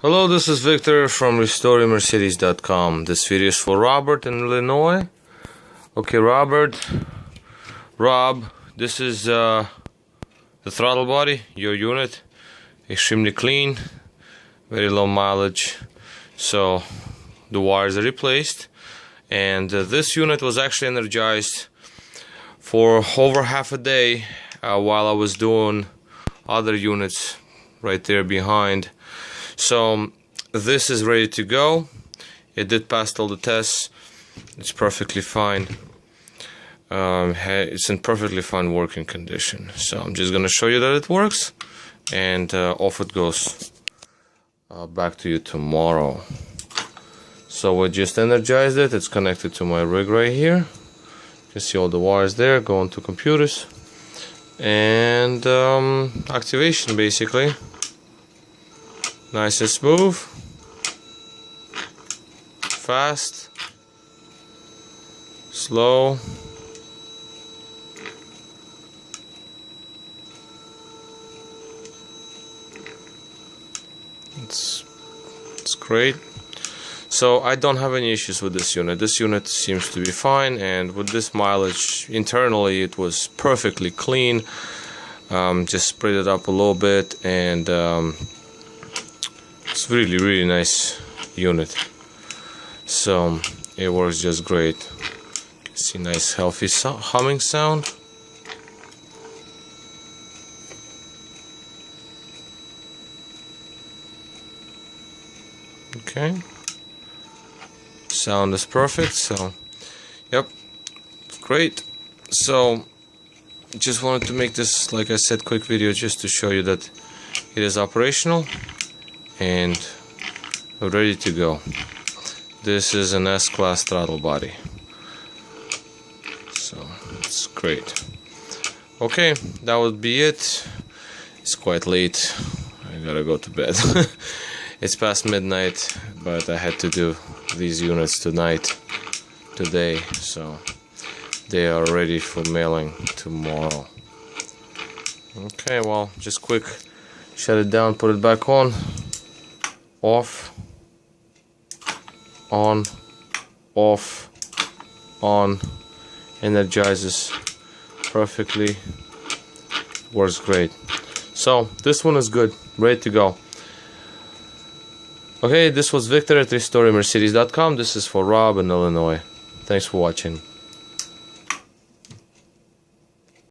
Hello, this is Victor from RestoringMercedes.com. This video is for Robert in Illinois. Okay, Rob, this is the throttle body, your unit. Extremely clean, very low mileage. So the wires are replaced, and this unit was actually energized for over half a day while I was doing other units right there behind. So this is ready to go. It did pass all the tests. It's perfectly fine. It's in perfectly fine working condition. So I'm just gonna show you that it works, and off it goes. Back to you tomorrow. So we just energized it. It's connected to my rig right here. You can see all the wires there going to computers, and activation basically. Nice and smooth, fast, slow. It's great. So I don't have any issues with this unit. This unit seems to be fine, and with this mileage internally it was perfectly clean. Just sprayed it up a little bit, and it's really nice unit. So it works just great. You can see nice healthy humming sound. Okay, sound is perfect. So yep, great. So just wanted to make this, like I said, quick video just to show you that it is operational and ready to go. This is an S-Class throttle body, so it's great. Okay, that would be it. It's quite late. I gotta go to bed. It's past midnight, but I had to do these units today, so they are ready for mailing tomorrow. Okay, well, just quick, shut it down, put it back on. Off, on, off, on, energizes perfectly, works great. So this one is good, ready to go. Okay, this was Victor at RestoringMercedes.com. This is for Rob in Illinois. Thanks for watching.